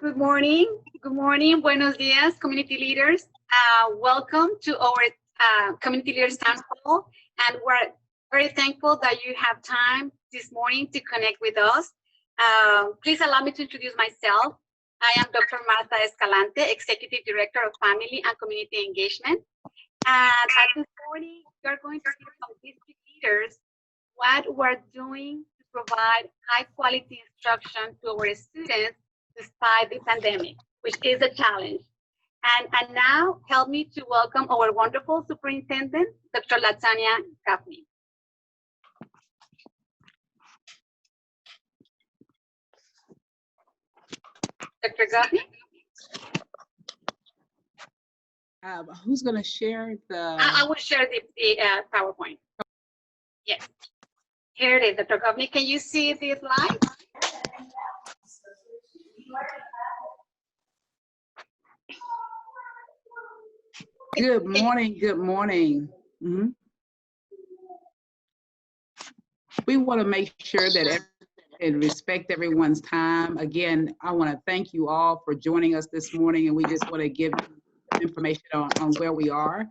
Good morning. Good morning. Buenos dias, community leaders. Welcome to our community leaders town hall. And we're very thankful that you have time this morning to connect with us. Please allow me to introduce myself. I am Dr. Martha Escalante, Executive Director of Family and Community Engagement. And this morning, we are going to hear from district leaders what we're doing to provide high quality instruction to our students despite the pandemic, which is a challenge. And now help me to welcome our wonderful superintendent, Dr. Latanya Gaffney. Dr. Gaffney? Who's going to share the... I will share the PowerPoint. Yes. Here it is, Dr. Gaffney. Can you see the slide? Good morning. Good morning. We want to make sure that and respect everyone's time. Again, I want to thank you all for joining us this morning, and we just want to give you information on where we are.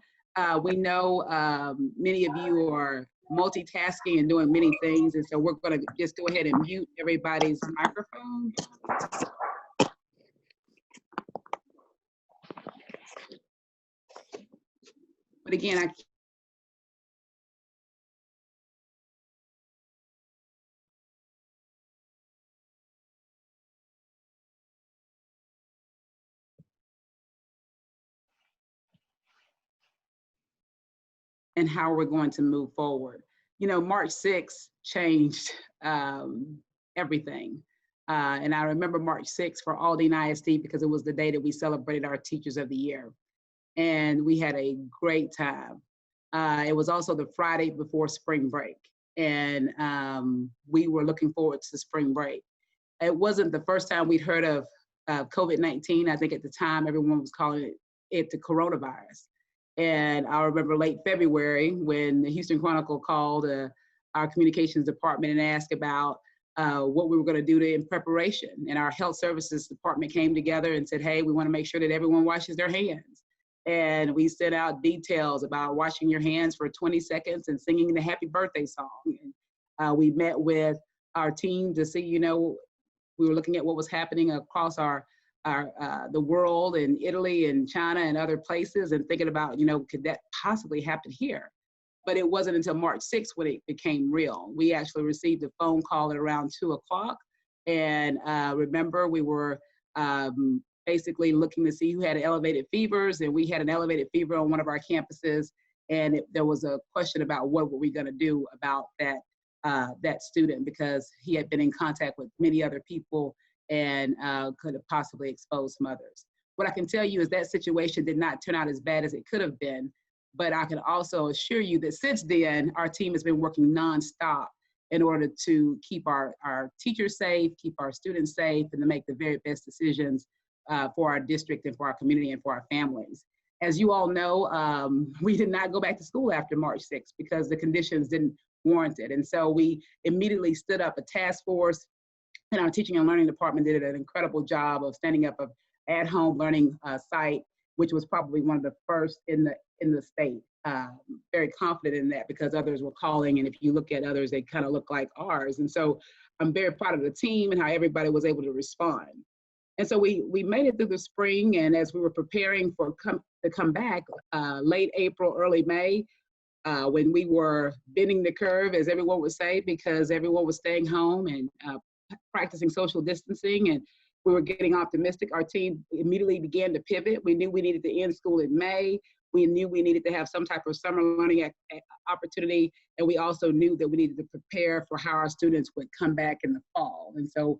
We know many of you are multitasking and doing many things, and so we're going to just go ahead and mute everybody's microphone. But again, and how we're going to move forward. You know, March 6th changed everything. And I remember March 6th for Aldine ISD because it was the day that we celebrated our Teachers of the Year. And we had a great time. It was also the Friday before spring break. And we were looking forward to spring break. It wasn't the first time we'd heard of COVID-19. I think at the time, everyone was calling it the coronavirus. And I remember late February when the Houston Chronicle called our communications department and asked about what we were going to do in preparation. And our health services department came together and said, hey, we want to make sure that everyone washes their hands. And we sent out details about washing your hands for 20 seconds and singing the happy birthday song. And we met with our team to see, you know, we were looking at what was happening across the world in Italy and China and other places and thinking about, you know, could that possibly happen here? But it wasn't until March 6th when it became real. We actually received a phone call at around 2 o'clock. And remember, we were basically looking to see who had elevated fevers, and we had an elevated fever on one of our campuses. And there was a question about what were we gonna do about that student, because he had been in contact with many other people and could have possibly exposed some others. What I can tell you is that situation did not turn out as bad as it could have been, but I can also assure you that since then, our team has been working nonstop in order to keep our teachers safe, keep our students safe, and to make the very best decisions for our district and for our community and for our families. As you all know, we did not go back to school after March 6th because the conditions didn't warrant it. And so we immediately stood up a task force, and our teaching and learning department did an incredible job of standing up an at-home learning site, which was probably one of the first in the state. Very confident in that because others were calling, and if you look at others, they kind of look like ours. And so I'm very proud of the team and how everybody was able to respond. And so we made it through the spring, and as we were preparing to come back, late April, early May, when we were bending the curve, as everyone would say, because everyone was staying home and practicing social distancing, and we were getting optimistic, our team immediately began to pivot. We knew we needed to end school in May. We knew we needed to have some type of summer learning opportunity, and we also knew that we needed to prepare for how our students would come back in the fall. And so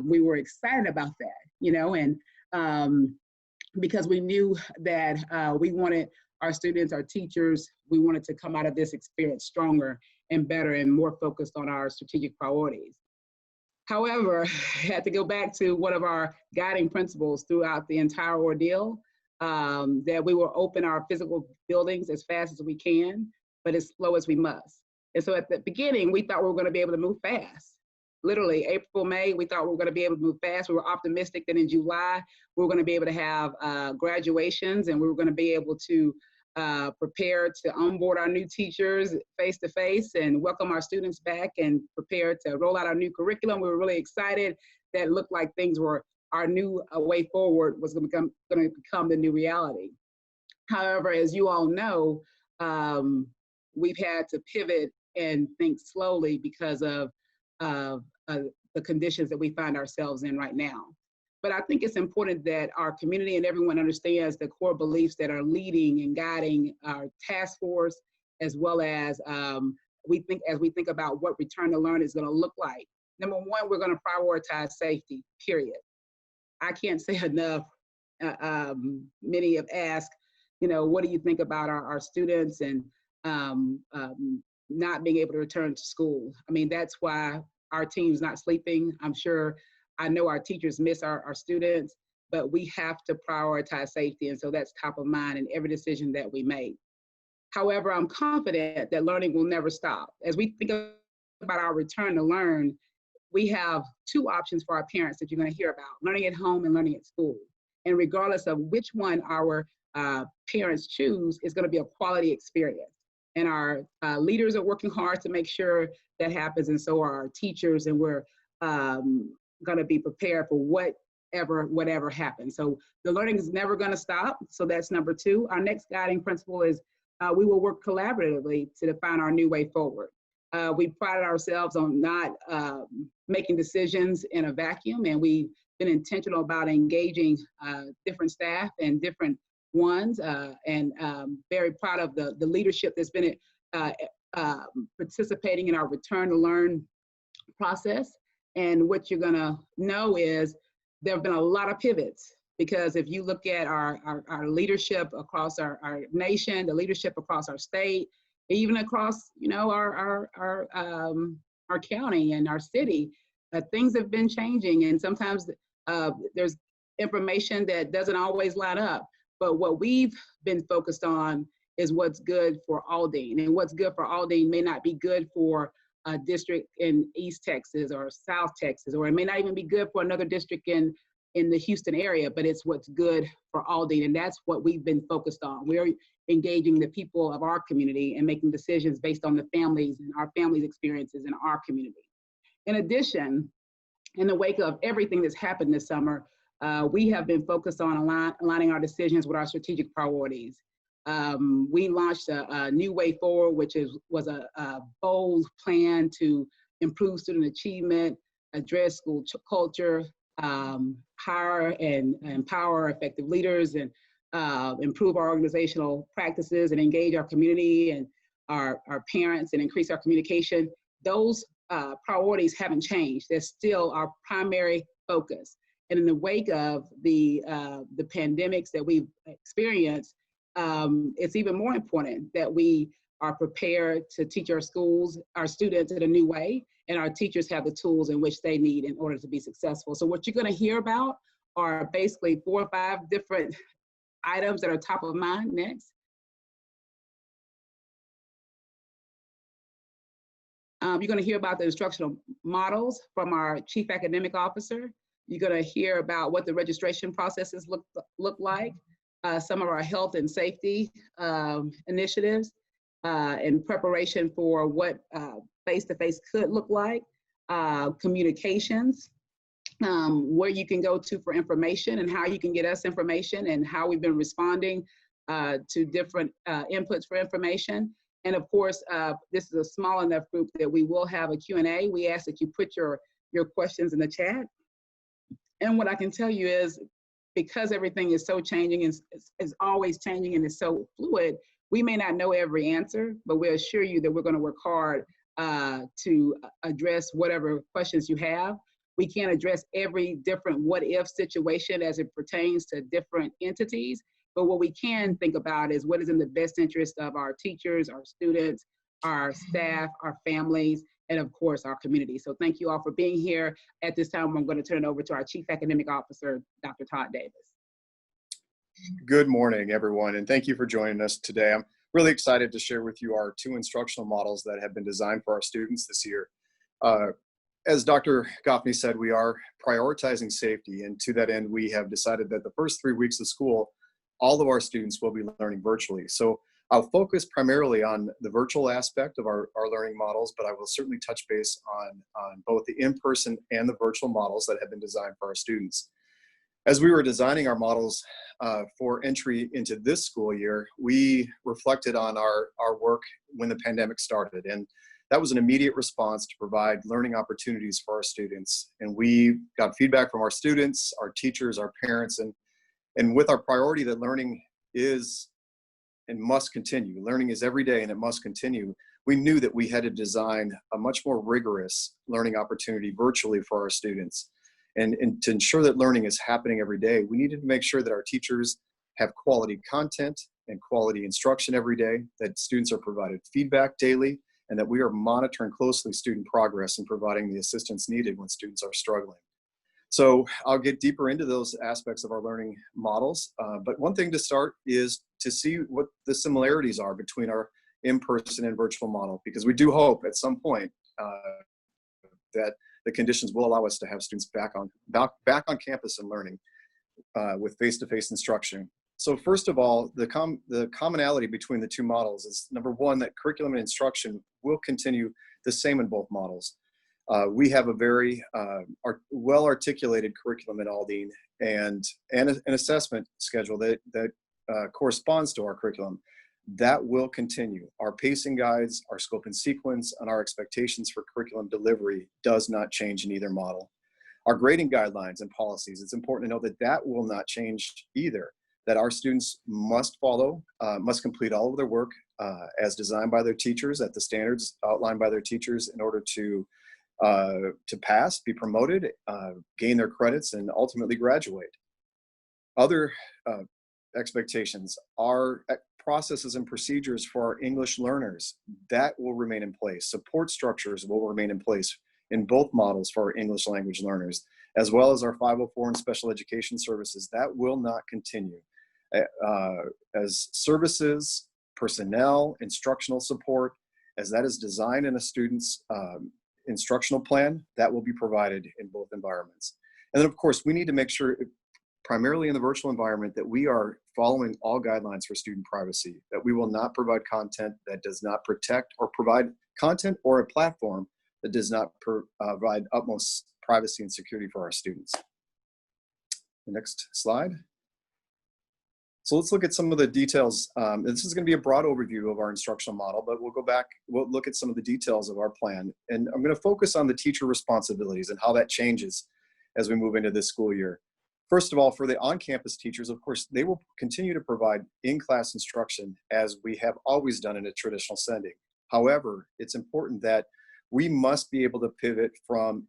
we were excited about that, you know, and because we knew that we wanted our students, our teachers, we wanted to come out of this experience stronger and better and more focused on our strategic priorities. However, I had to go back to one of our guiding principles throughout the entire ordeal, that we will open our physical buildings as fast as we can, but as slow as we must. And so at the beginning, we thought we were going to be able to move fast. literally April, May, we thought we were going to be able to move fast. We were optimistic that in July, we were going to be able to have graduations, and we were going to be able to prepare to onboard our new teachers face-to-face and welcome our students back and prepare to roll out our new curriculum. We were really excited. That it looked like things were, our new way forward was going to become the new reality. However, as you all know, we've had to pivot and think slowly because of the conditions that we find ourselves in right now. But I think it's important that our community and everyone understands the core beliefs that are leading and guiding our task force, as well as as we think about what return to learn is going to look like. Number one, we're going to prioritize safety, period. I can't say enough. Many have asked, what do you think about our students and not being able to return to school? I mean, that's why our team's not sleeping. I know our teachers miss our students, but we have to prioritize safety. And so that's top of mind in every decision that we make. However, I'm confident that learning will never stop. As we think about our return to learn, we have two options for our parents that you're going to hear about: learning at home and learning at school. And regardless of which one our parents choose, it's going to be a quality experience. And our leaders are working hard to make sure that happens, and so are our teachers, and we're going to be prepared for whatever happens. So the learning is never going to stop. So that's number two. Our next guiding principle is we will work collaboratively to define our new way forward. We prided ourselves on not making decisions in a vacuum, and we've been intentional about engaging different staff and different ones, and very proud of the leadership that's been participating in our return to learn process. And what you're gonna know is there have been a lot of pivots, because if you look at our leadership across our nation, the leadership across our state, even across our county and our city, things have been changing, and sometimes there's information that doesn't always line up. But what we've been focused on is what's good for Aldine, and what's good for Aldine may not be good for a district in East Texas or South Texas, or it may not even be good for another district in the Houston area, but it's what's good for Aldine, and that's what we've been focused on. We're engaging the people of our community and making decisions based on the families and our families' experiences in our community. In addition, in the wake of everything that's happened this summer, we have been focused on aligning our decisions with our strategic priorities. We launched a new way forward, which was a bold plan to improve student achievement, address school culture, hire and empower effective leaders, and improve our organizational practices and engage our community and our parents and increase our communication. Those priorities haven't changed. They're still our primary focus. And in the wake of the pandemics that we've experienced, it's even more important that we are prepared to teach our students in a new way, and our teachers have the tools in which they need in order to be successful. So what you're going to hear about are basically 4 or 5 different items that are top of mind. Next. You're going to hear about the instructional models from our Chief Academic Officer. You're going to hear about what the registration processes look like, some of our health and safety initiatives in preparation for what face-to-face could look like, communications, where you can go to for information and how you can get us information, and how we've been responding to different inputs for information. And of course, this is a small enough group that we will have a Q&A. We ask that you put your questions in the chat. And what I can tell you is, because everything is so changing and is always changing and is so fluid, we may not know every answer, but we assure you that we're going to work hard to address whatever questions you have. We can't address every different what-if situation as it pertains to different entities, but what we can think about is what is in the best interest of our teachers, our students, our staff, our families, and of course, our community. So thank you all for being here. At this time, I'm going to turn it over to our Chief Academic Officer, Dr. Todd Davis. Good morning, everyone, and thank you for joining us today. I'm really excited to share with you our 2 instructional models that have been designed for our students this year. as Dr. Goffney said, we are prioritizing safety, and to that end, we have decided that the first 3 weeks of school, all of our students will be learning virtually. So I'll focus primarily on the virtual aspect of our learning models, but I will certainly touch base on both the in-person and the virtual models that have been designed for our students. As we were designing our models for entry into this school year, we reflected on our work when the pandemic started. And that was an immediate response to provide learning opportunities for our students. And we got feedback from our students, our teachers, our parents, and with our priority that learning is and must continue. Learning is every day and it must continue. We knew that we had to design a much more rigorous learning opportunity virtually for our students. And to ensure that learning is happening every day, we needed to make sure that our teachers have quality content and quality instruction every day, that students are provided feedback daily, and that we are monitoring closely student progress and providing the assistance needed when students are struggling. So I'll get deeper into those aspects of our learning models, but one thing to start is to see what the similarities are between our in-person and virtual model, because we do hope at some point that the conditions will allow us to have students back on campus and learning with face-to-face instruction. So first of all, the commonality between the two models is, number one, that curriculum and instruction will continue the same in both models. We have a very well-articulated curriculum at Aldine and an assessment schedule that corresponds to our curriculum. That will continue. Our pacing guides, our scope and sequence, and our expectations for curriculum delivery does not change in either model. Our grading guidelines and policies, it's important to know that that will not change either, that our students must complete all of their work as designed by their teachers at the standards outlined by their teachers in order to pass, be promoted, gain their credits, and ultimately graduate. Other expectations are processes and procedures for our English learners. That will remain in place. Support structures will remain in place in both models for our English language learners, as well as our 504 and special education services. That will not continue. As services, personnel, instructional support, as that is designed in a student's instructional plan, that will be provided in both environments. And then of course, we need to make sure, primarily in the virtual environment, that we are following all guidelines for student privacy, that we will not provide content that does not protect, or provide content or a platform that does not provide utmost privacy and security for our students. The next slide. So let's look at some of the details. This is going to be a broad overview of our instructional model, but we'll look at some of the details of our plan. And I'm going to focus on the teacher responsibilities and how that changes as we move into this school year. First of all, for the on-campus teachers, of course, they will continue to provide in-class instruction as we have always done in a traditional setting. However, it's important that we must be able to pivot from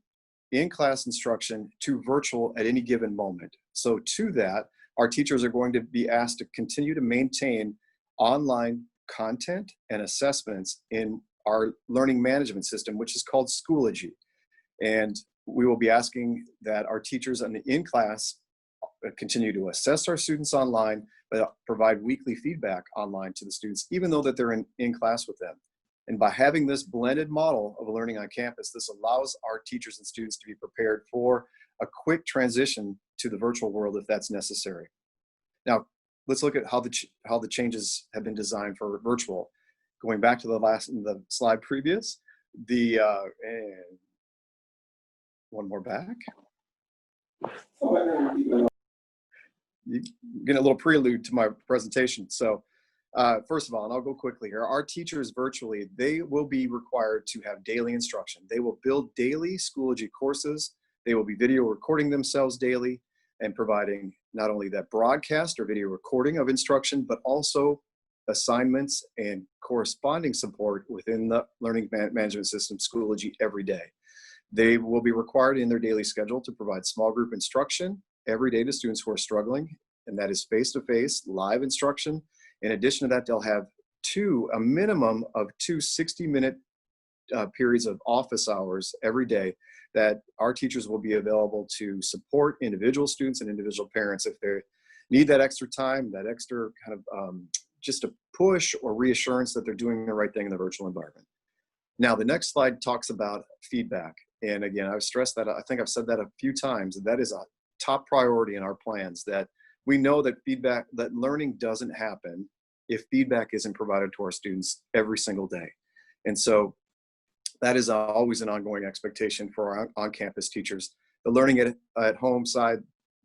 in-class instruction to virtual at any given moment. So to that, our teachers are going to be asked to continue to maintain online content and assessments in our learning management system, which is called Schoology. And we will be asking that our teachers in class continue to assess our students online, but provide weekly feedback online to the students, even though that they're in class with them. And by having this blended model of learning on campus, this allows our teachers and students to be prepared for a quick transition to the virtual world if that's necessary. Now, let's look at how the changes have been designed for virtual. Going back to the slide previous, and one more back. You get a little prelude to my presentation. So first of all, and I'll go quickly here, our teachers virtually, they will be required to have daily instruction. They will build daily Schoology courses. They will be video recording themselves daily and providing not only that broadcast or video recording of instruction, but also assignments and corresponding support within the learning management system Schoology every day. They will be required in their daily schedule to provide small group instruction every day to students who are struggling, and that is face-to-face live instruction. In addition to that, they'll have a minimum of two 60-minute periods of office hours every day that our teachers will be available to support individual students and individual parents if they need that extra time, that extra kind of just a push or reassurance that they're doing the right thing in the virtual environment. Now, the next slide talks about feedback. And again, I've stressed that, I think I've said that a few times, that is a top priority in our plans, that we know that that learning doesn't happen if feedback isn't provided to our students every single day. And so that is always an ongoing expectation for our on-campus teachers. The learning at home side,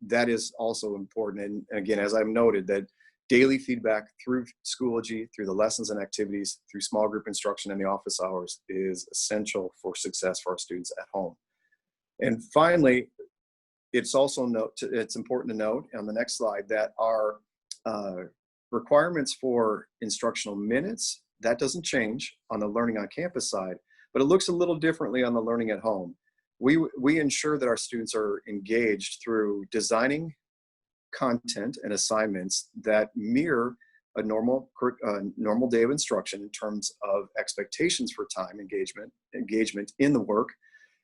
that is also important. And again, as I've noted, that daily feedback through Schoology, through the lessons and activities, through small group instruction and the office hours is essential for success for our students at home. And finally, it's important to note on the next slide that our requirements for instructional minutes, that doesn't change on the learning on campus side, but it looks a little differently on the learning at home. We ensure that our students are engaged through designing content and assignments that mirror a normal day of instruction in terms of expectations for time engagement in the work.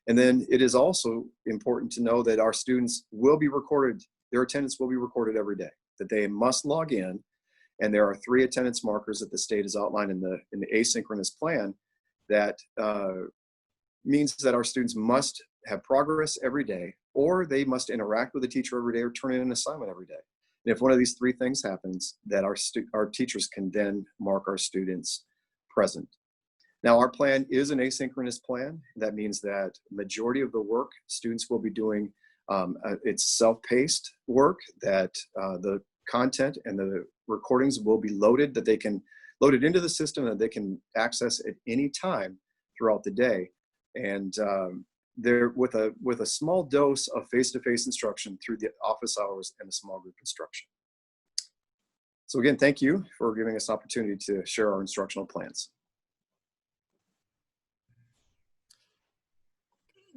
And then it is also important to know that our students will be recorded, their attendance will be recorded every day, that they must log in. And there are 3 attendance markers that the state has outlined in the asynchronous plan that means that our students must have progress every day, or they must interact with the teacher every day or turn in an assignment every day. And if one of these 3 things happens, that our teachers can then mark our students present. Now, our plan is an asynchronous plan. That means that majority of the work students will be doing, it's self-paced work, that the content and the recordings will be loaded, that they can load it into the system, that they can access at any time throughout the day. And they're with a small dose of face-to-face instruction through the office hours and the small group instruction. So again, thank you for giving us an opportunity to share our instructional plans.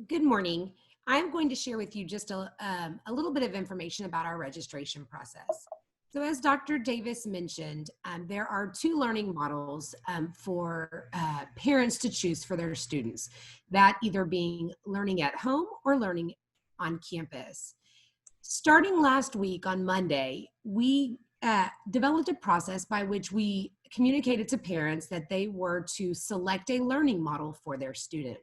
Good morning. I'm going to share with you just a little bit of information about our registration process. So as Dr. Davis mentioned, there are 2 learning models for parents to choose for their students, that either being learning at home or learning on campus. Starting last week on Monday, we developed a process by which we communicated to parents that they were to select a learning model for their student.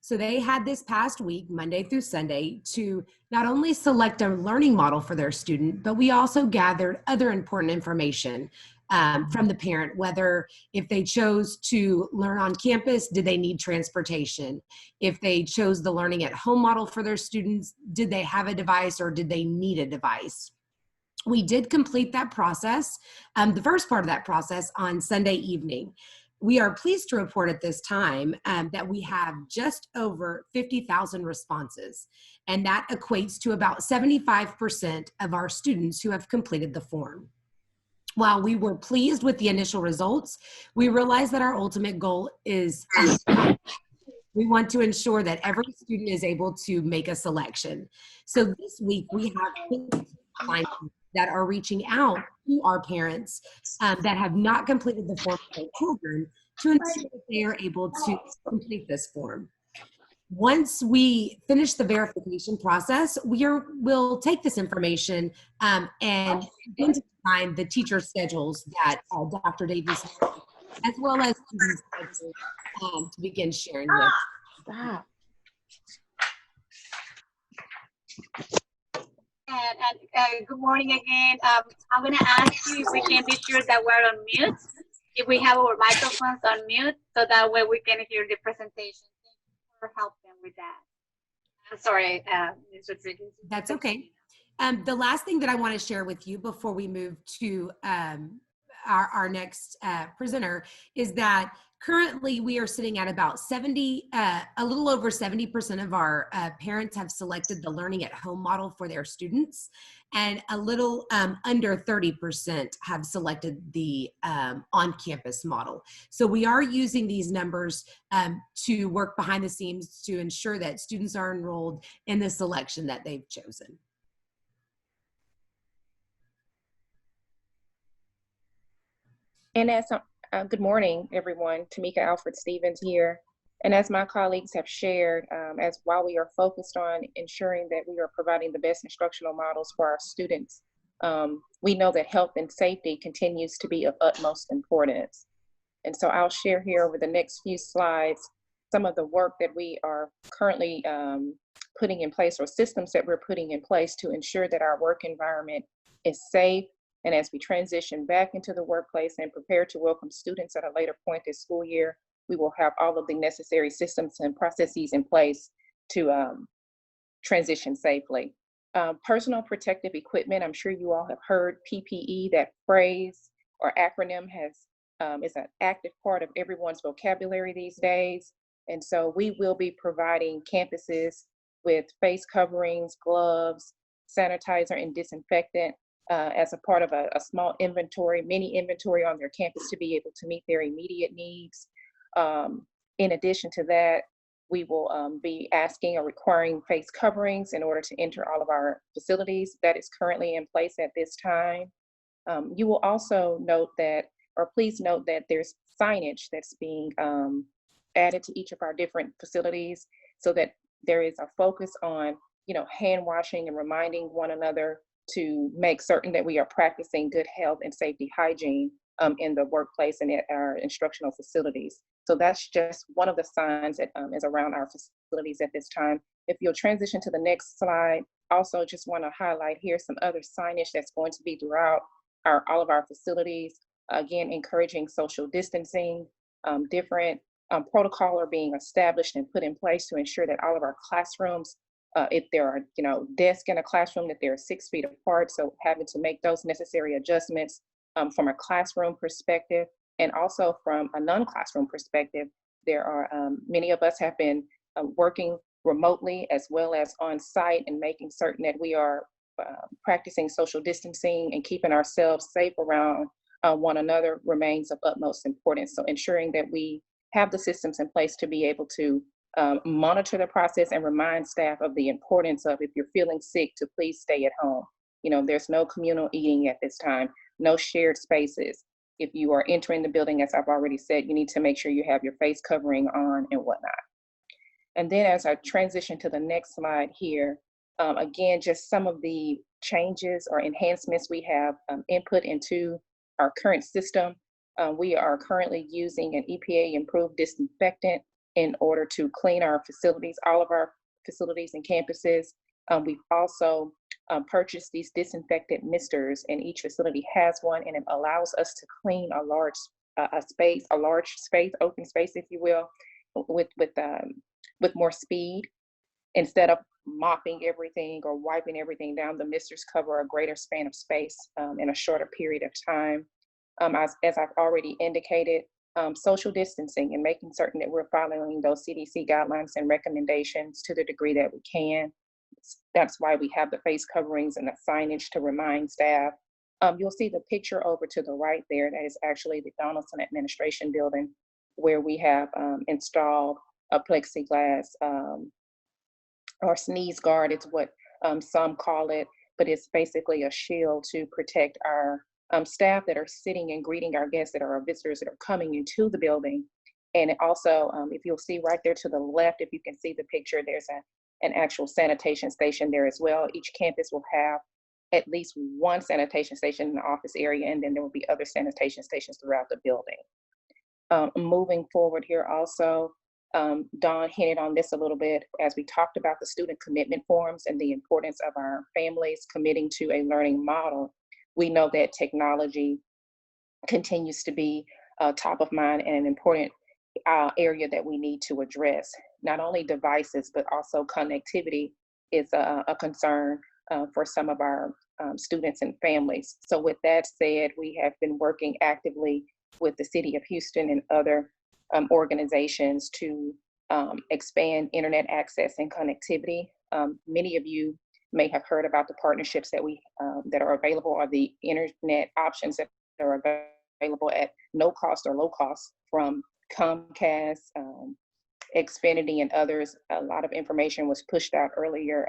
So they had this past week, Monday through Sunday, to not only select a learning model for their student, but we also gathered other important information from the parent, whether if they chose to learn on campus, did they need transportation? If they chose the learning at home model for their students, did they have a device or did they need a device? We did complete that process, the first part of that process on Sunday evening. We are pleased to report at this time that we have just over 50,000 responses, and that equates to about 75% of our students who have completed the form. While we were pleased with the initial results, we realized that our ultimate goal is we want to ensure that every student is able to make a selection. So this week we have that are reaching out to our parents that have not completed the form for their children to ensure that they are able to complete this form. Once we finish the verification process, we'll take this information and begin to define the teacher schedules that Dr. Davis has, as well as to begin sharing with. And good morning again. I'm going to ask you if we can be sure that we're on mute, if we have our microphones on mute, so that way we can hear the presentation. Thank you for helping with that. I'm sorry, Ms. Rodriguez. That's okay. The last thing that I want to share with you before we move to our next presenter is that currently we are sitting at about a little over 70% of our parents have selected the learning at home model for their students, and a little under 30% have selected the on-campus model. So we are using these numbers to work behind the scenes to ensure that students are enrolled in the selection that they've chosen. And as good morning, everyone. Tamika Alfred Stevens here. And as my colleagues have shared, while we are focused on ensuring that we are providing the best instructional models for our students, we know that health and safety continues to be of utmost importance. And so I'll share here over the next few slides some of the work that we are currently putting in place, or systems that we're putting in place to ensure that our work environment is safe. And as we transition back into the workplace and prepare to welcome students at a later point this school year, we will have all of the necessary systems and processes in place to transition safely. Personal protective equipment, I'm sure you all have heard PPE. That phrase or acronym is an active part of everyone's vocabulary these days. And so we will be providing campuses with face coverings, gloves, sanitizer, and disinfectant as a part of a small inventory, mini inventory on their campus to be able to meet their immediate needs. In addition to that, we will be asking or requiring face coverings in order to enter all of our facilities. That is currently in place at this time. You will also note that, or please note that there's signage that's being added to each of our different facilities, so that there is a focus on, hand washing and reminding one another to make certain that we are practicing good health and safety hygiene in the workplace and at our instructional facilities. So that's just one of the signs that is around our facilities at this time. If you'll transition to the next slide, also just want to highlight here some other signage that's going to be throughout all of our facilities. Again, encouraging social distancing. Different protocol are being established and put in place to ensure that all of our classrooms, if there are desks in a classroom, that they're 6 feet apart. So having to make those necessary adjustments from a classroom perspective, and also from a non-classroom perspective. There are many of us have been working remotely as well as on site, and making certain that we are practicing social distancing and keeping ourselves safe around one another remains of utmost importance. So ensuring that we have the systems in place to be able to monitor the process and remind staff of the importance of, if you're feeling sick, to please stay at home. There's no communal eating at this time, no shared spaces. If you are entering the building, as I've already said, you need to make sure you have your face covering on and whatnot. And then as I transition to the next slide here, again, just some of the changes or enhancements we have input into our current system. We are currently using an EPA approved disinfectant in order to clean our facilities, all of our facilities and campuses. We've also purchased these disinfectant misters, and each facility has one, and it allows us to clean a large space, open space, if you will, with more speed. Instead of mopping everything or wiping everything down, the misters cover a greater span of space in a shorter period of time. As I've already indicated, social distancing and making certain that we're following those CDC guidelines and recommendations to the degree that we can. That's why we have the face coverings and the signage to remind staff. You'll see the picture over to the right there. That is actually the Donaldson Administration Building, where we have installed a plexiglass or sneeze guard. It's what some call it, but it's basically a shield to protect our staff that are sitting and greeting our guests, that are our visitors that are coming into the building. And also, if you'll see right there to the left, if you can see the picture, there's an actual sanitation station there as well. Each campus will have at least one sanitation station in the office area, and then there will be other sanitation stations throughout the building. Moving forward here also, Dawn hinted on this a little bit as we talked about the student commitment forms and the importance of our families committing to a learning model. We know that technology continues to be top of mind and an important area that we need to address. Not only devices, but also connectivity is a concern for some of our students and families. So with that said, we have been working actively with the City of Houston and other organizations to expand internet access and connectivity. Many of you may have heard about the partnerships that that are available, or the internet options that are available at no cost or low cost from Comcast, Xfinity, and others. A lot of information was pushed out earlier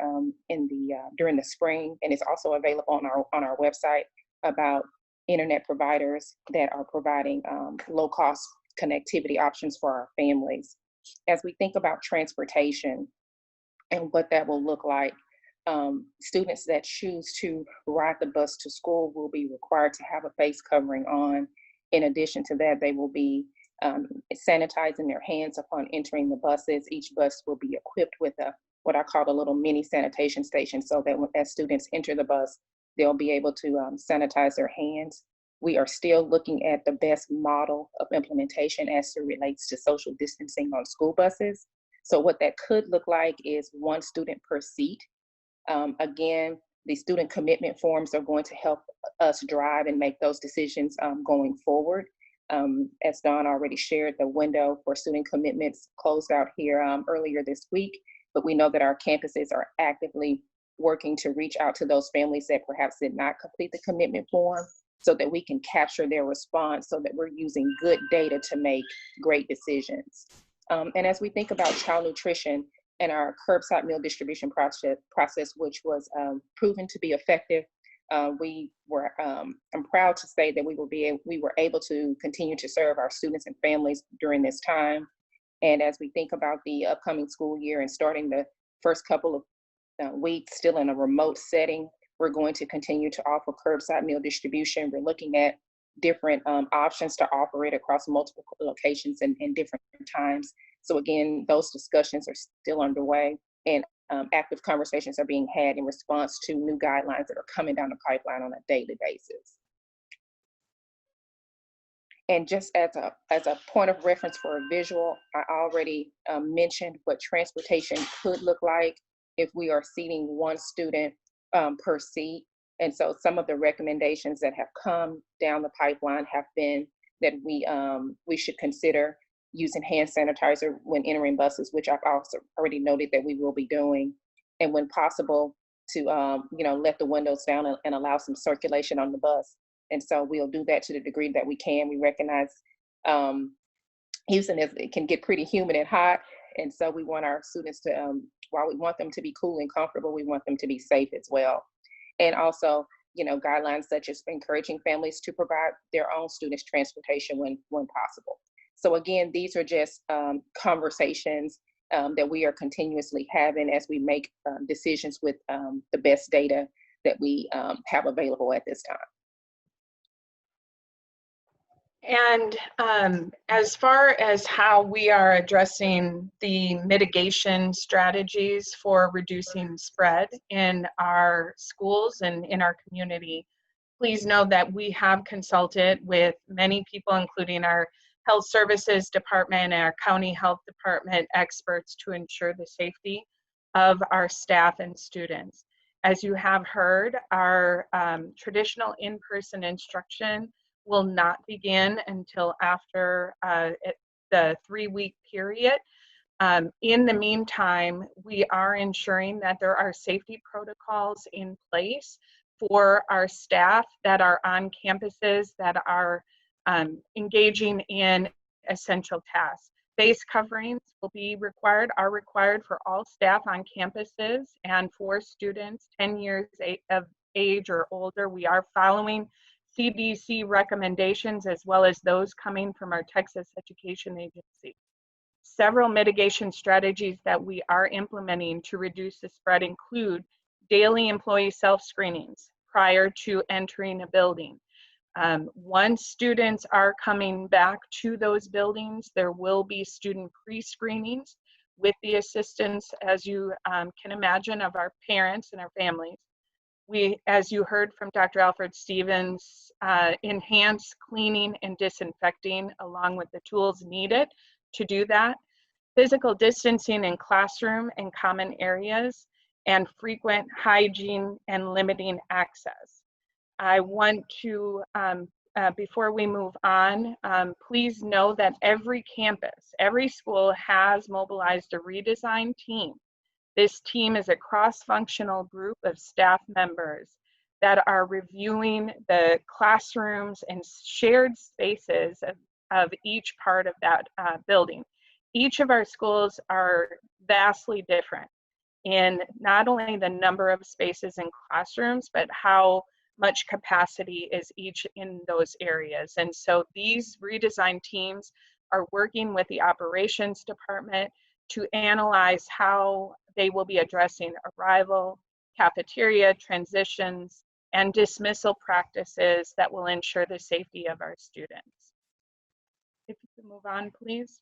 during the spring, and it's also available on our website about internet providers that are providing low cost connectivity options for our families. As we think about transportation and what that will look like, students that choose to ride the bus to school will be required to have a face covering on. In addition to that, they will be sanitizing their hands upon entering the buses. Each bus will be equipped with what I call a little mini sanitation station, so that as students enter the bus, they'll be able to sanitize their hands. We are still looking at the best model of implementation as it relates to social distancing on school buses. So what that could look like is 1 student per seat. Again, the student commitment forms are going to help us drive and make those decisions going forward. As Dawn already shared, the window for student commitments closed out here earlier this week, but we know that our campuses are actively working to reach out to those families that perhaps did not complete the commitment form, so that we can capture their response, so that we're using good data to make great decisions. And as we think about child nutrition and our curbside meal distribution process, which was proven to be effective, I'm proud to say that we were able to continue to serve our students and families during this time. And as we think about the upcoming school year and starting the first couple of weeks still in a remote setting, we're going to continue to offer curbside meal distribution. We're looking at different options to offer it across multiple locations and different times. So again, those discussions are still underway, and active conversations are being had in response to new guidelines that are coming down the pipeline on a daily basis. And just as a point of reference for a visual, I already mentioned what transportation could look like if we are seating 1 student per seat. And so some of the recommendations that have come down the pipeline have been that we should consider using hand sanitizer when entering buses, which I've also already noted that we will be doing, and when possible to let the windows down and allow some circulation on the bus. And so we'll do that to the degree that we can. We recognize Houston it can get pretty humid and hot, and so we want our students to, while we want them to be cool and comfortable, we want them to be safe as well. And also, guidelines such as encouraging families to provide their own students transportation when possible. So again, these are just conversations that we are continuously having as we make decisions with the best data that we have available at this time. And as far as how we are addressing the mitigation strategies for reducing spread in our schools and in our community, please know that we have consulted with many people, including our health services department and our county health department experts, to ensure the safety of our staff and students. As you have heard, our traditional in-person instruction will not begin until after the 3-week period. In the meantime, we are ensuring that there are safety protocols in place for our staff that are on campuses that are engaging in essential tasks. Face coverings are required for all staff on campuses, and for students 10 years of age or older. We are following CDC recommendations as well as those coming from our Texas Education Agency. Several mitigation strategies that we are implementing to reduce the spread include daily employee self-screenings prior to entering a building. Once students are coming back to those buildings, there will be student pre-screenings with the assistance, as you can imagine, of our parents and our families. We, as you heard from Dr. Alfred Stevens, enhance cleaning and disinfecting along with the tools needed to do that. Physical distancing in classroom and common areas, and frequent hygiene and limiting access. I want to, before we move on, please know that every campus, every school has mobilized a redesign team. This team is a cross-functional group of staff members that are reviewing the classrooms and shared spaces of each part of that building. Each of our schools are vastly different in not only the number of spaces in classrooms, but how much capacity is each in those areas. And so these redesign teams are working with the operations department to analyze how they will be addressing arrival, cafeteria, transitions, and dismissal practices that will ensure the safety of our students. If you could move on, please.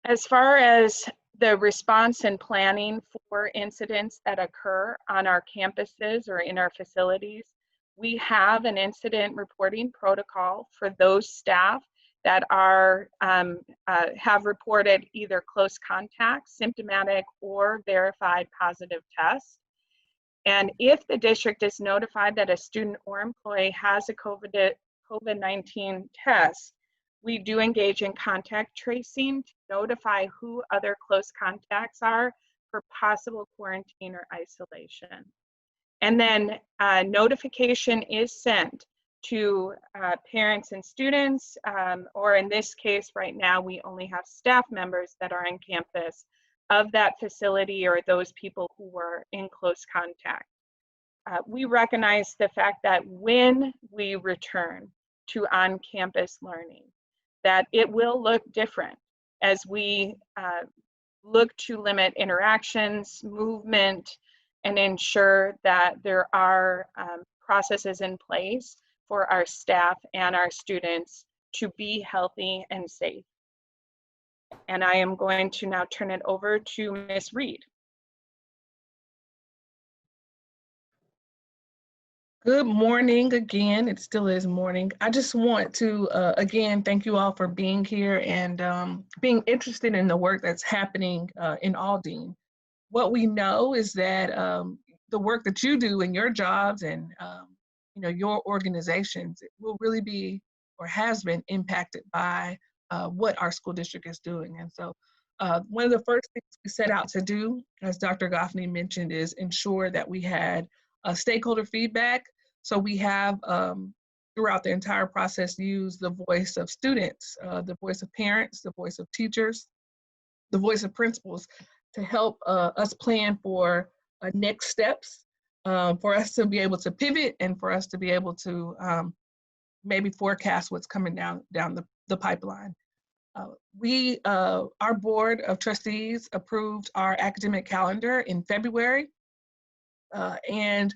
As far as the response and planning for incidents that occur on our campuses or in our facilities, we have an incident reporting protocol for those staff that are have reported either close contact, symptomatic, or verified positive tests. And if the district is notified that a student or employee has a COVID-19 test, we do engage in contact tracing to notify who other close contacts are for possible quarantine or isolation. And then notification is sent to parents and students, or in this case right now, we only have staff members that are on campus of that facility or those people who were in close contact. We recognize the fact that when we return to on-campus learning, that it will look different as we look to limit interactions, movement, and ensure that there are processes in place for our staff and our students to be healthy and safe. And I am going to now turn it over to Ms. Reed. Good morning again. It still is morning. I just want to, again, thank you all for being here and being interested in the work that's happening in Aldine. What we know is that the work that you do in your jobs and your organizations will really be or has been impacted by what our school district is doing. And so one of the first things we set out to do, as Dr. Goffney mentioned, is ensure that we had stakeholder feedback. So we have, throughout the entire process, used the voice of students, the voice of parents, the voice of teachers, the voice of principals to help us plan for next steps, for us to be able to pivot and for us to be able to maybe forecast what's coming down the pipeline. Our board of trustees approved our academic calendar in February. And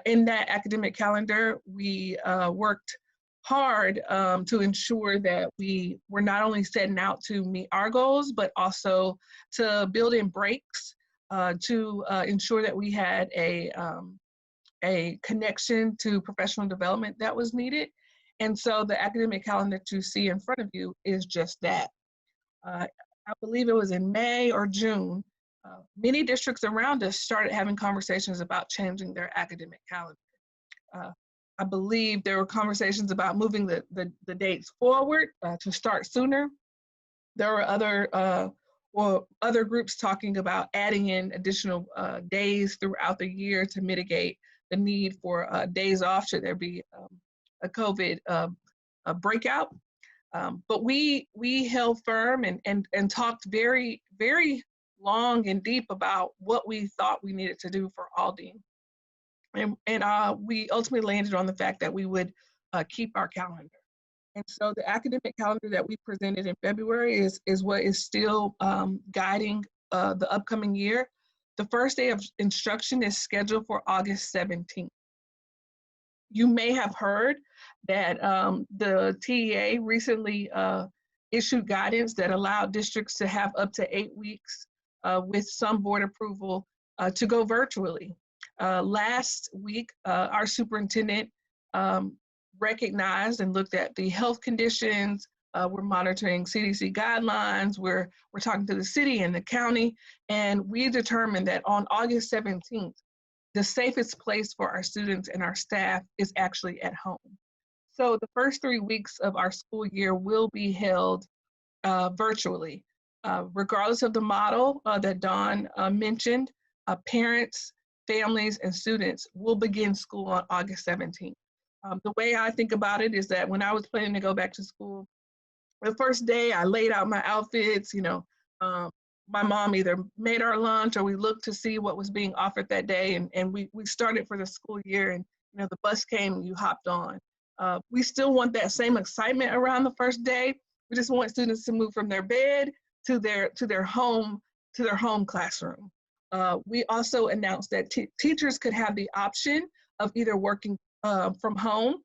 in that academic calendar, we worked hard to ensure that we were not only setting out to meet our goals, but also to build in breaks to ensure that we had a connection to professional development that was needed. And so the academic calendar to see in front of you is just that. I believe it was in May or June, many districts around us started having conversations about changing their academic calendar. I believe there were conversations about moving the dates forward to start sooner. There were other groups talking about adding in additional days throughout the year to mitigate the need for days off should there be a COVID breakout. But we held firm and talked very, very long and deep about what we thought we needed to do for Aldine. And we ultimately landed on the fact that we would keep our calendar. And so the academic calendar that we presented in February is what is still guiding the upcoming year. The first day of instruction is scheduled for August 17th. You may have heard that the TEA recently issued guidance that allowed districts to have up to 8 weeks with some board approval to go virtually. Last week, our superintendent recognized and looked at the health conditions. We're monitoring CDC guidelines. We're talking to the city and the county, and we determined that on August 17th, the safest place for our students and our staff is actually at home. So the first 3 weeks of our school year will be held virtually. Regardless of the model that Dawn mentioned, parents, families, and students will begin school on August 17th. The way I think about it is that when I was planning to go back to school, the first day I laid out my outfits, my mom either made our lunch or we looked to see what was being offered that day, and we started for the school year, and the bus came and you hopped on. We still want that same excitement around the first day. We just want students to move from their bed to their home classroom. We also announced that teachers could have the option of either working from home,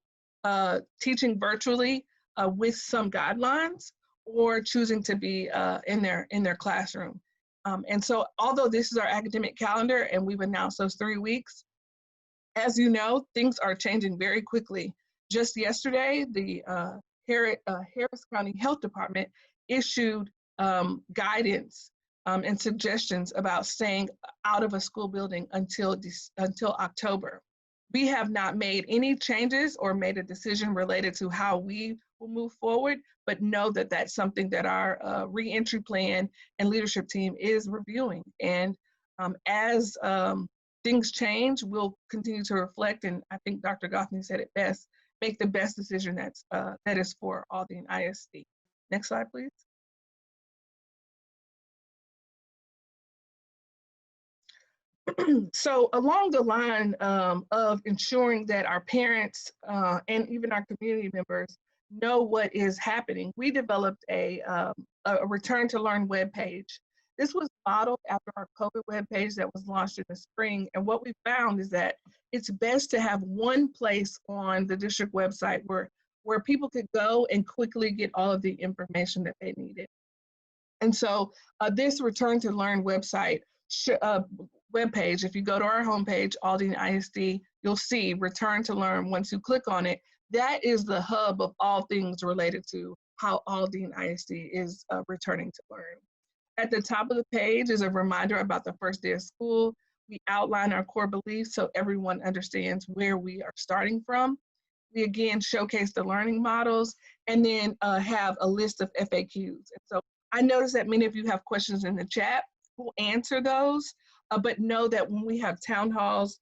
teaching virtually, with some guidelines or choosing to be in their classroom. And so although this is our academic calendar and we've announced those 3 weeks, as you know, things are changing very quickly. Just yesterday, the Harris County Health Department issued guidance and suggestions about staying out of a school building until October. We have not made any changes or made a decision related to how we will move forward, but know that that's something that our reentry plan and leadership team is reviewing. And as things change, we'll continue to reflect, and I think Dr. Goffney said it best, make the best decision that is for Aldine ISD. Next slide, please. So along the line of ensuring that our parents and even our community members know what is happening, we developed a return to learn webpage. This was modeled after our COVID webpage that was launched in the spring. And what we found is that it's best to have one place on the district website where people could go and quickly get all of the information that they needed. And so this return to learn website webpage, if you go to our homepage, Aldine ISD, you'll see return to learn. Once you click on it, that is the hub of all things related to how Aldine ISD is returning to learn. At the top of the page is a reminder about the first day of school. We outline our core beliefs so everyone understands where we are starting from. We again showcase the learning models and then have a list of FAQs. And so I noticed that many of you have questions in the chat. We'll answer those, but know that when we have town halls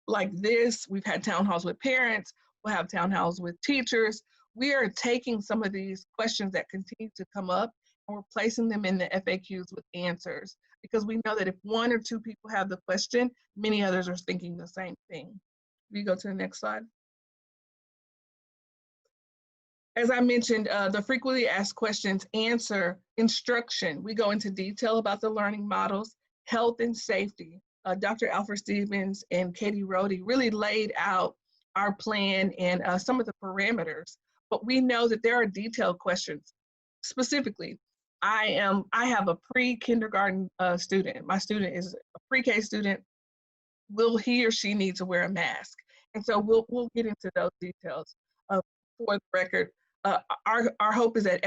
like this, we've had town halls with parents, we'll have town halls with teachers. We are taking some of these questions that continue to come up and we're placing them in the FAQs with answers, because we know that if one or two people have the question, many others are thinking the same thing. We go to the next slide. As I mentioned, the frequently asked questions answer instruction. We go into detail about the learning models, health and safety. Dr. Alfred Stevens and Katie Rohde really laid out our plan and some of the parameters, but we know that there are detailed questions. Specifically, I have a pre-kindergarten student. My student is a pre-K student. Will he or she need to wear a mask? And so we'll get into those details. For the record, our hope is that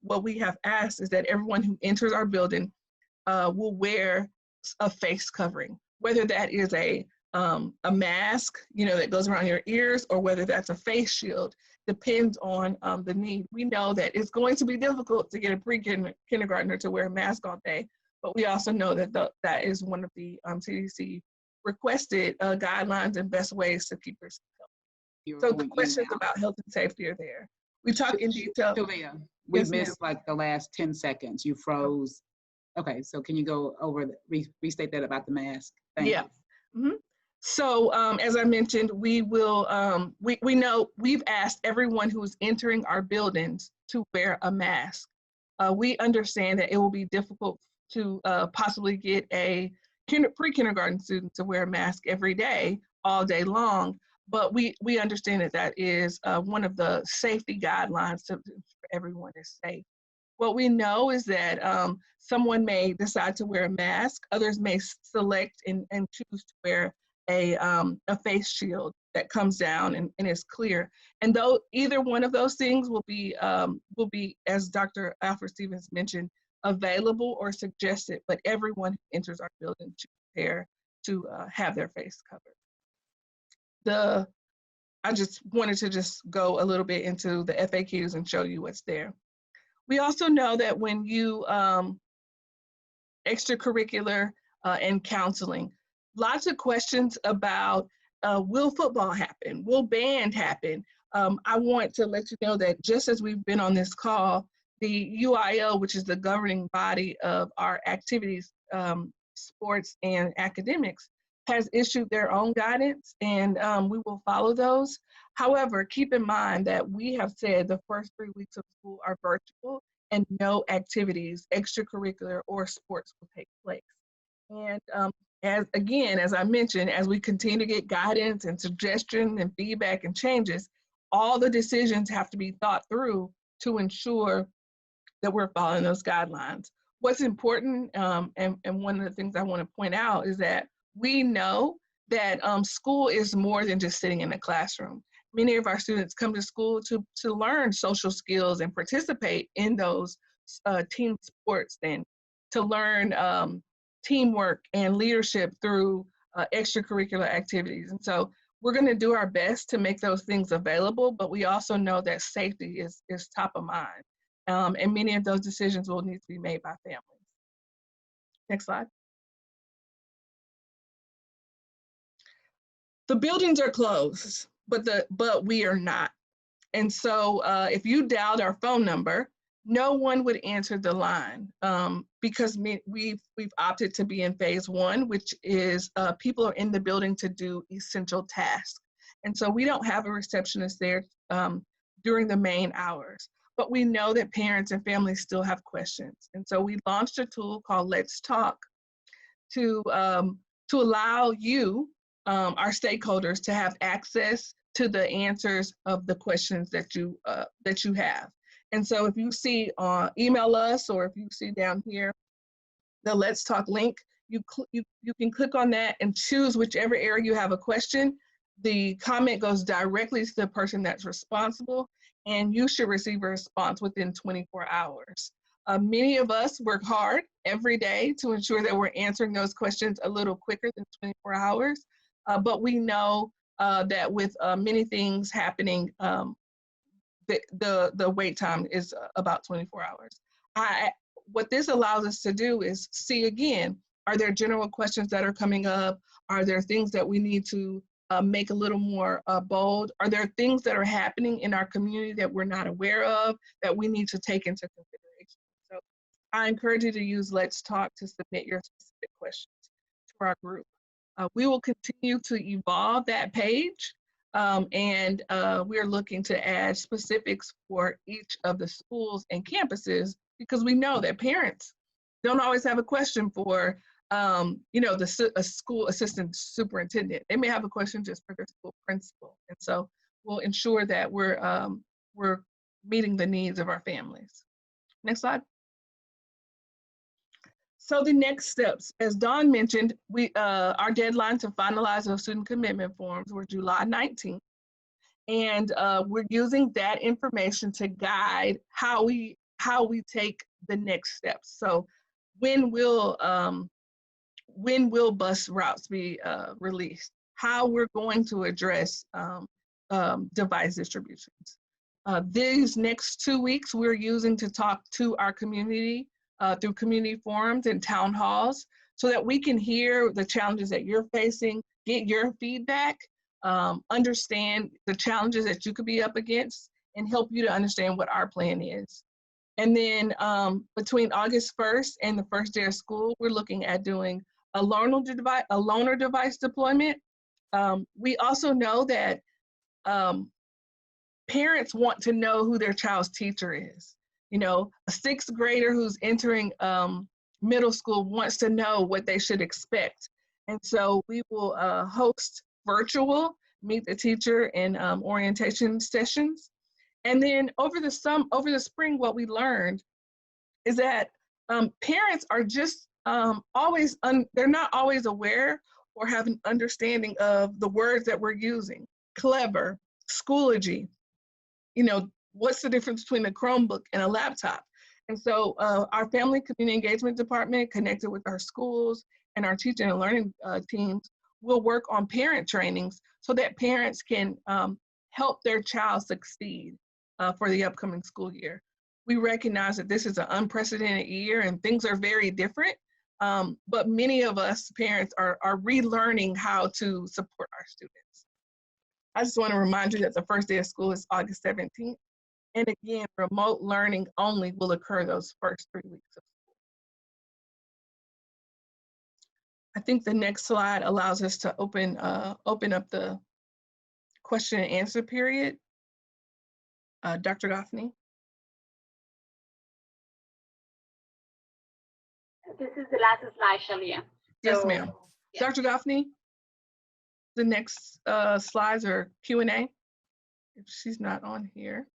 what we have asked is that everyone who enters our building will wear a face covering, whether that is a mask, that goes around your ears, or whether that's a face shield, depends on the need. We know that it's going to be difficult to get a pre-kindergartner to wear a mask all day, but we also know that that is one of the CDC requested guidelines and best ways to keep yourself healthy. So the questions about health and safety are there. We talk in detail. Sylvia, we missed like the last 10 seconds. You froze. Okay, so can you go over, restate that about the mask? Thank you. Mm-hmm. So as I mentioned, we will, we know we've asked everyone who's entering our buildings to wear a mask. We understand that it will be difficult to possibly get a pre-kindergarten student to wear a mask every day, all day long, but we understand that that is one of the safety guidelines for everyone is safe. What we know is that someone may decide to wear a mask, others may select and choose to wear a face shield that comes down and is clear. And though either one of those things will be, as Dr. Alfred Stevens mentioned, available or suggested, but everyone who enters our building should prepare to have their face covered. I just wanted to just go a little bit into the FAQs and show you what's there. We also know that when you extracurricular and counseling, lots of questions about will football happen? Will band happen? I want to let you know that just as we've been on this call, the UIL, which is the governing body of our activities, sports and academics, has issued their own guidance, and we will follow those. However, keep in mind that we have said the first 3 weeks of school are virtual and no activities, extracurricular or sports, will take place. And as I mentioned, as we continue to get guidance and suggestion and feedback and changes, all the decisions have to be thought through to ensure that we're following those guidelines. What's important, and one of the things I want to point out is that we know that school is more than just sitting in a classroom. Many of our students come to school to learn social skills and participate in those team sports, and to learn teamwork and leadership through extracurricular activities. And so we're going to do our best to make those things available, but we also know that safety is top of mind. And many of those decisions will need to be made by families. Next slide. The buildings are closed, but we are not. And so if you dialed our phone number, no one would answer the line because we've opted to be in phase 1, which is people are in the building to do essential tasks. And so we don't have a receptionist there during the main hours, but we know that parents and families still have questions. And so we launched a tool called Let's Talk to allow you, our stakeholders, to have access to the answers of the questions that you have. And so if you see, email us, or if you see down here the Let's Talk link, you can click on that and choose whichever area you have a question. The comment goes directly to the person that's responsible, and you should receive a response within 24 hours. Many of us work hard every day to ensure that we're answering those questions a little quicker than 24 hours, but we know that with many things happening, the wait time is about 24 hours. What this allows us to do is see again, are there general questions that are coming up? Are there things that we need to make a little more bold? Are there things that are happening in our community that we're not aware of that we need to take into consideration? So I encourage you to use Let's Talk to submit your specific questions to our group. We will continue to evolve that page. And we're looking to add specifics for each of the schools and campuses, because we know that parents don't always have a question for, a school assistant superintendent. They may have a question just for their school principal. And so we'll ensure that we're meeting the needs of our families. Next slide. So the next steps, as Dawn mentioned, our deadline to finalize those student commitment forms were July 19th. And we're using that information to guide how we take the next steps. So when will bus routes be released? How we're going to address device distributions. These next 2 weeks we're using to talk to our community through community forums and town halls, so that we can hear the challenges that you're facing, get your feedback, understand the challenges that you could be up against, and help you to understand what our plan is. And then between August 1st and the first day of school, we're looking at doing a loaner device deployment. We also know that parents want to know who their child's teacher is. A 6th grader who's entering middle school wants to know what they should expect. And so we will host virtual meet the teacher and orientation sessions. And then over the spring, what we learned is that parents are just they're not always aware or have an understanding of the words that we're using. Clever, Schoology, what's the difference between a Chromebook and a laptop? And so our Family Community Engagement Department, connected with our schools and our teaching and learning teams, will work on parent trainings so that parents can help their child succeed for the upcoming school year. We recognize that this is an unprecedented year and things are very different, but many of us parents are relearning how to support our students. I just want to remind you that the first day of school is August 17th. And again, remote learning only will occur those first 3 weeks of school. I think the next slide allows us to open up the question and answer period. Dr. Goffney. This is the last slide, Shalia. Yes, ma'am. Yeah. Dr. Goffney, the next slides are Q&A. if she's not on here,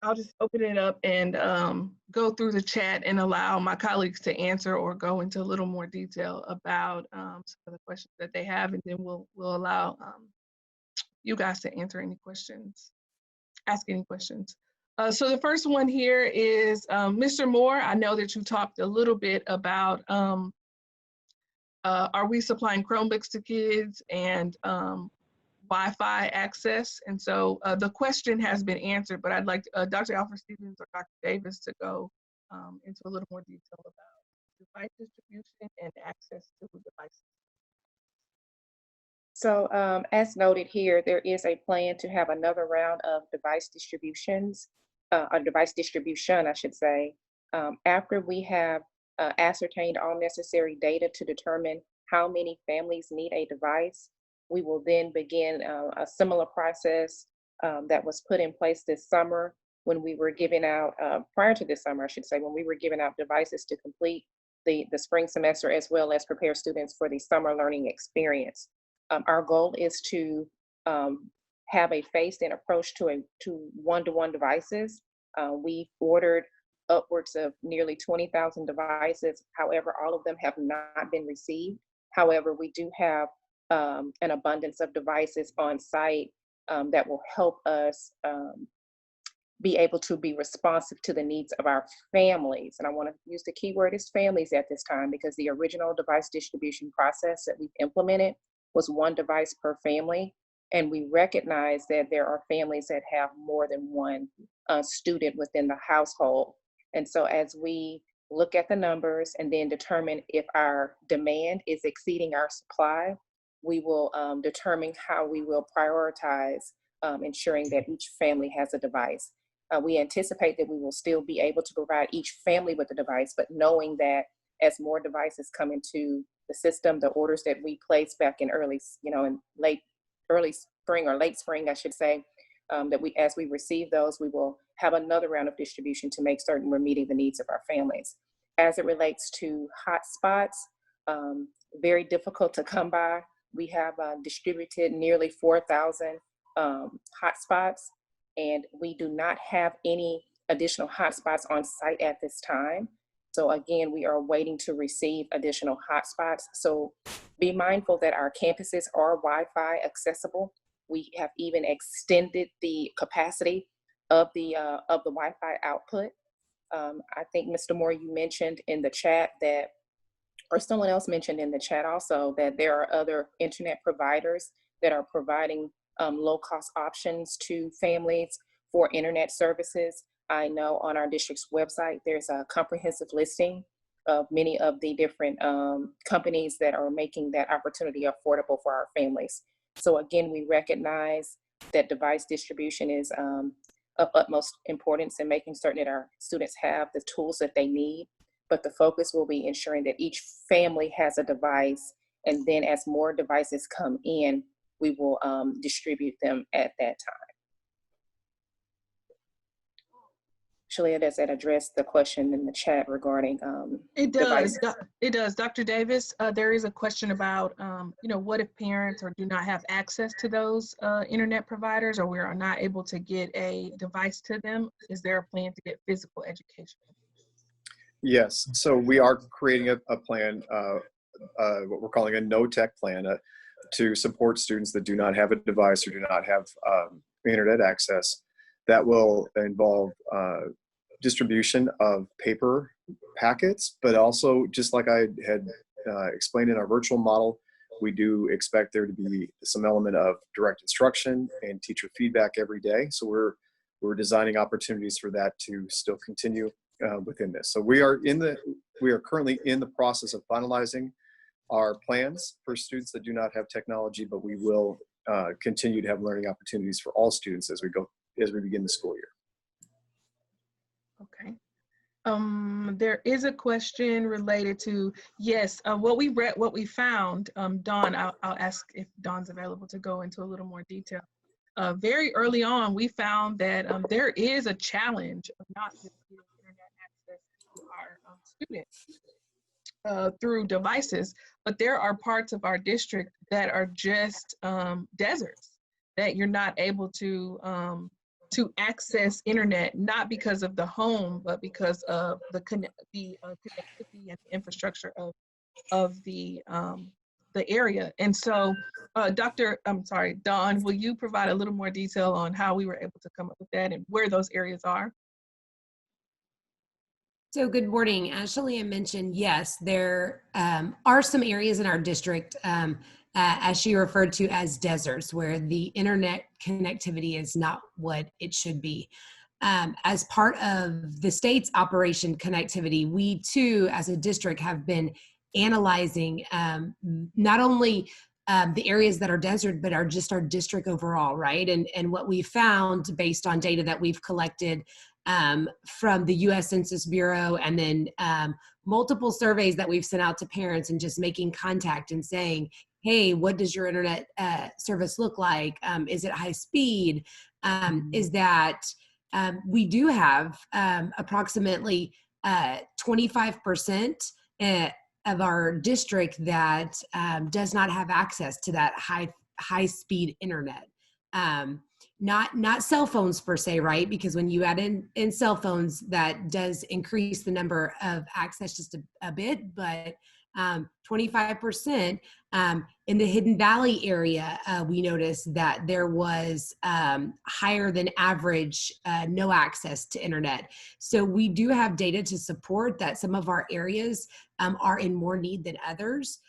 I'll just open it up and go through the chat and allow my colleagues to answer or go into a little more detail about some of the questions that they have, and then we'll allow you guys to answer any questions, ask any questions. So the first one here is Mr. Moore. I know that you talked a little bit about are we supplying Chromebooks to kids and Wi-Fi access? And so the question has been answered, but I'd like Dr. Alfred Stevens or Dr. Davis to go into a little more detail about device distribution and access to devices. So as noted here, there is a plan to have another round of device distributions, a device distribution, I should say, after we have ascertained all necessary data to determine how many families need a device. We will then begin a similar process that was put in place this summer when we were giving out, prior to this summer, I should say, when we were giving out devices to complete the spring semester as well as prepare students for the summer learning experience. Our goal is to have a phased-in approach to one-to-one devices. We've ordered upwards of nearly 20,000 devices. However, all of them have not been received. However, we do have an abundance of devices on site that will help us be able to be responsive to the needs of our families. And I want to use the keyword is families at this time, because the original device distribution process that we've implemented was one device per family. And we recognize that there are families that have more than one student within the household. And so as we look at the numbers and then determine if our demand is exceeding our supply, we will determine how we will prioritize ensuring that each family has a device. We anticipate that we will still be able to provide each family with a device, but knowing that as more devices come into the system, the orders that we placed back in early spring or late spring, I should say, that as we receive those, we will have another round of distribution to make certain we're meeting the needs of our families. As it relates to hotspots, very difficult to come by. We have distributed nearly 4,000 hotspots, and we do not have any additional hotspots on site at this time. So again, we are waiting to receive additional hotspots. So be mindful that our campuses are Wi-Fi accessible. We have even extended the capacity of the Wi-Fi output. I think, Mr. Moore, you mentioned in the chat that, or someone else mentioned in the chat also, that there are other internet providers that are providing low-cost options to families for internet services. I know on our district's website, there's a comprehensive listing of many of the different companies that are making that opportunity affordable for our families. So again, we recognize that device distribution is of utmost importance in making certain that our students have the tools that they need, but the focus will be ensuring that each family has a device, and then as more devices come in, we will distribute them at that time. Shalia, does that address the question in the chat regarding It does. devices? It does. Dr. Davis, there is a question about, what if parents do not have access to those internet providers, or we are not able to get a device to them? Is there a plan to get physical education? Yes, so we are creating a plan, what we're calling a no-tech plan, to support students that do not have a device or do not have internet access. That will involve distribution of paper packets, but also, just like I had explained in our virtual model, we do expect there to be some element of direct instruction and teacher feedback every day. So we're designing opportunities for that to still continue within this. So we are currently in the process of finalizing our plans for students that do not have technology, but we will continue to have learning opportunities for all students as we begin the school year. Okay. There is a question related to, yes, what we found, Dawn, I'll ask if Dawn's available to go into a little more detail. Very early on, we found that there is a challenge of not just getting internet access to our students through devices, but there are parts of our district that are just deserts. that you're not able to access internet, not because of the home, but because of the connectivity and infrastructure of the area. And so, Dawn, will you provide a little more detail on how we were able to come up with that and where those areas are? So good morning. As Shalia mentioned, yes, there are some areas in our district, as she referred to as deserts, where the internet connectivity is not what it should be. As part of the state's Operation Connectivity, we too, as a district, have been analyzing not only the areas that are desert, but are just our district overall, right? And what we found based on data that we've collected from the U.S. Census Bureau, and then multiple surveys that we've sent out to parents, and just making contact and saying, hey, what does your internet service look like? Is it high speed? Is that we do have approximately 25% of our district that does not have access to that high speed internet. Not cell phones per se, right? Because when you add in cell phones, that does increase the number of access just a bit, but 25% in the Hidden Valley area, we noticed that there was higher than average no access to internet. So we do have data to support that some of our areas are in more need than others.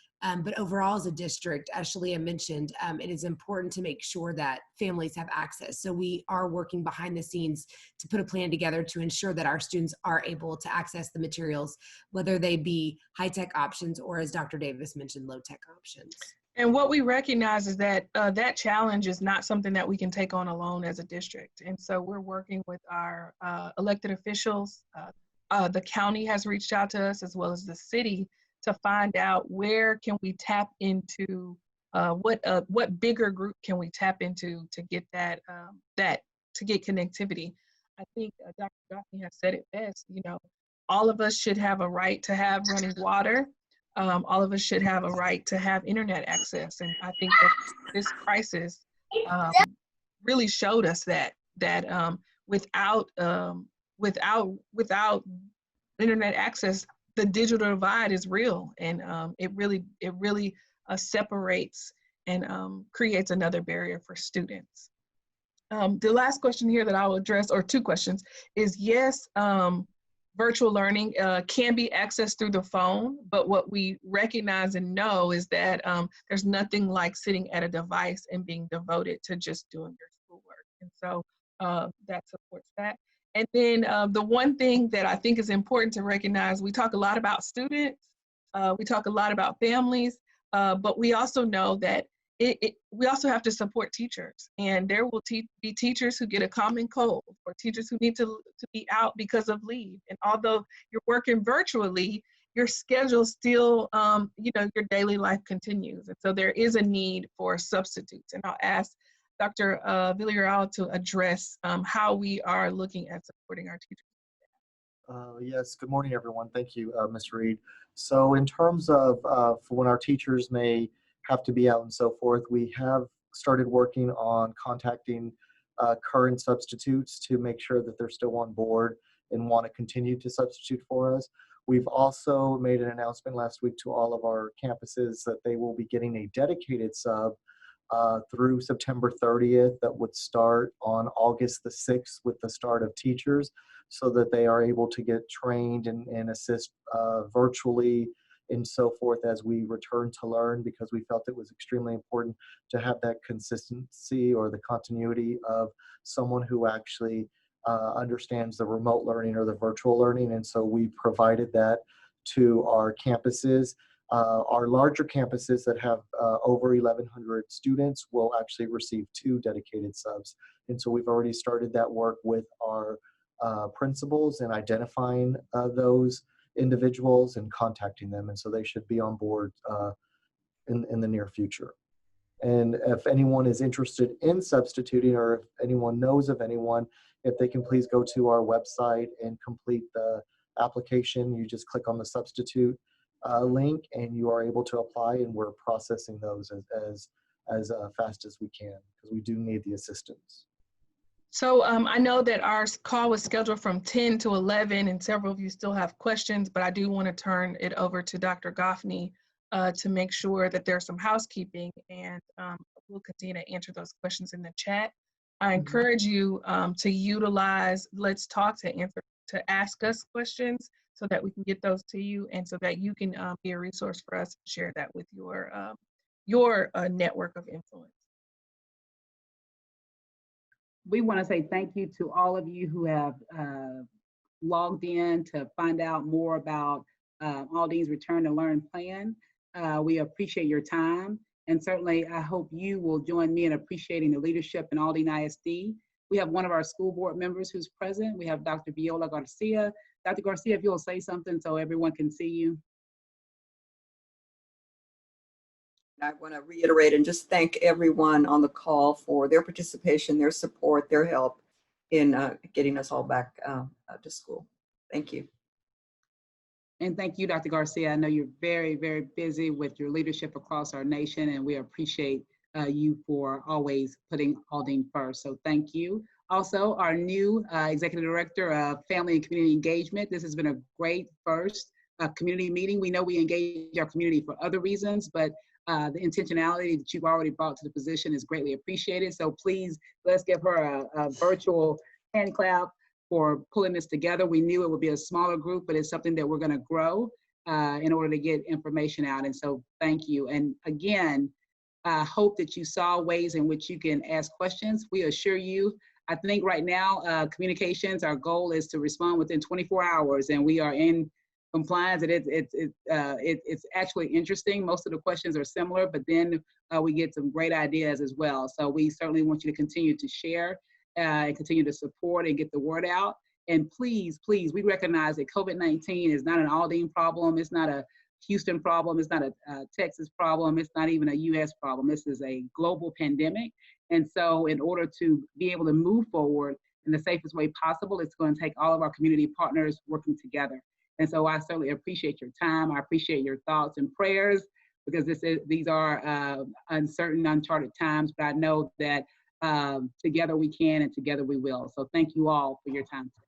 But overall, as a district, as Shalia mentioned, it is important to make sure that families have access. So we are working behind the scenes to put a plan together to ensure that our students are able to access the materials, whether they be high-tech options or, as Dr. Davis mentioned, low-tech options. And what we recognize is that that challenge is not something that we can take on alone as a district. And so we're working with our elected officials. The county has reached out to us, as well as the city, to find out where can we tap into, what bigger group can we tap into to get to get connectivity. I think Dr. Goffney has said it best. You know, all of us should have a right to have running water. All of us should have a right to have internet access, and I think that this crisis really showed us that without internet access, the digital divide is real, and it really separates and creates another barrier for students. The last question here that I will address, or two questions, is yes, virtual learning can be accessed through the phone, but what we recognize and know is that there's nothing like sitting at a device and being devoted to just doing your schoolwork. And so that supports that. And then the one thing that I think is important to recognize, we talk a lot about students, we talk a lot about families, but we also know that we also have to support teachers. And there will be teachers who get a common cold, or teachers who need to be out because of leave. And although you're working virtually, your schedule still, your daily life continues. And so there is a need for substitutes. And I'll ask Dr. Villarreal to address how we are looking at supporting our teachers. Yes, good morning, everyone. Thank you, Ms. Reed. So in terms of for when our teachers may have to be out and so forth, we have started working on contacting current substitutes to make sure that they're still on board and want to continue to substitute for us. We've also made an announcement last week to all of our campuses that they will be getting a dedicated sub through September 30th that would start on August the 6th with the start of teachers, so that they are able to get trained and assist virtually and so forth as we return to learn, because we felt it was extremely important to have that consistency or the continuity of someone who actually understands the remote learning or the virtual learning. And so we provided that to our campuses. Our larger campuses that have over 1,100 students will actually receive 2 dedicated subs. And so we've already started that work with our principals and identifying those individuals and contacting them. And so they should be on board in the near future. And if anyone is interested in substituting, or if anyone knows of anyone, if they can please go to our website and complete the application. You just click on the substitute link and you are able to apply, and we're processing those as as fast as we can, because we do need the assistance. So I know that our call was scheduled from 10 to 11, and several of you still have questions, but I do want to turn it over to Dr. Goffney to make sure that there's some housekeeping, and we'll continue to answer those questions in the chat. I encourage you to utilize Let's Talk to ask us questions so that we can get those to you, and so that you can be a resource for us and share that with your network of influence. We want to say thank you to all of you who have logged in to find out more about Aldine's Return to Learn plan. We appreciate your time, and certainly I hope you will join me in appreciating the leadership in Aldine ISD. We have one of our school board members who's present. We have Dr. Viola Garcia. Dr. Garcia, if you'll say something so everyone can see you. I want to reiterate and just thank everyone on the call for their participation, their support, their help in getting us all back to school. Thank you. And thank you, Dr. Garcia. I know you're very, very busy with your leadership across our nation, and we appreciate you for always putting Aldine first. So thank you. Also, our new Executive Director of Family and Community Engagement. This has been a great first community meeting. We know we engage our community for other reasons, but the intentionality that you've already brought to the position is greatly appreciated. So please, let's give her a virtual hand clap for pulling this together. We knew it would be a smaller group, but it's something that we're going to grow in order to get information out. And so thank you. And again, I hope that you saw ways in which you can ask questions. We assure you, I think right now, communications, our goal is to respond within 24 hours, and we are in compliance. It's actually interesting. Most of the questions are similar, but then we get some great ideas as well. So we certainly want you to continue to share and continue to support and get the word out. And please, please, we recognize that COVID-19 is not an Aldine problem. It's not a Houston problem. It's not a Texas problem. It's not even a US problem. This is a global pandemic. And so in order to be able to move forward in the safest way possible, it's going to take all of our community partners working together. And so I certainly appreciate your time. I appreciate your thoughts and prayers, because these are uncertain, uncharted times, but I know that together we can and together we will. So thank you all for your time today.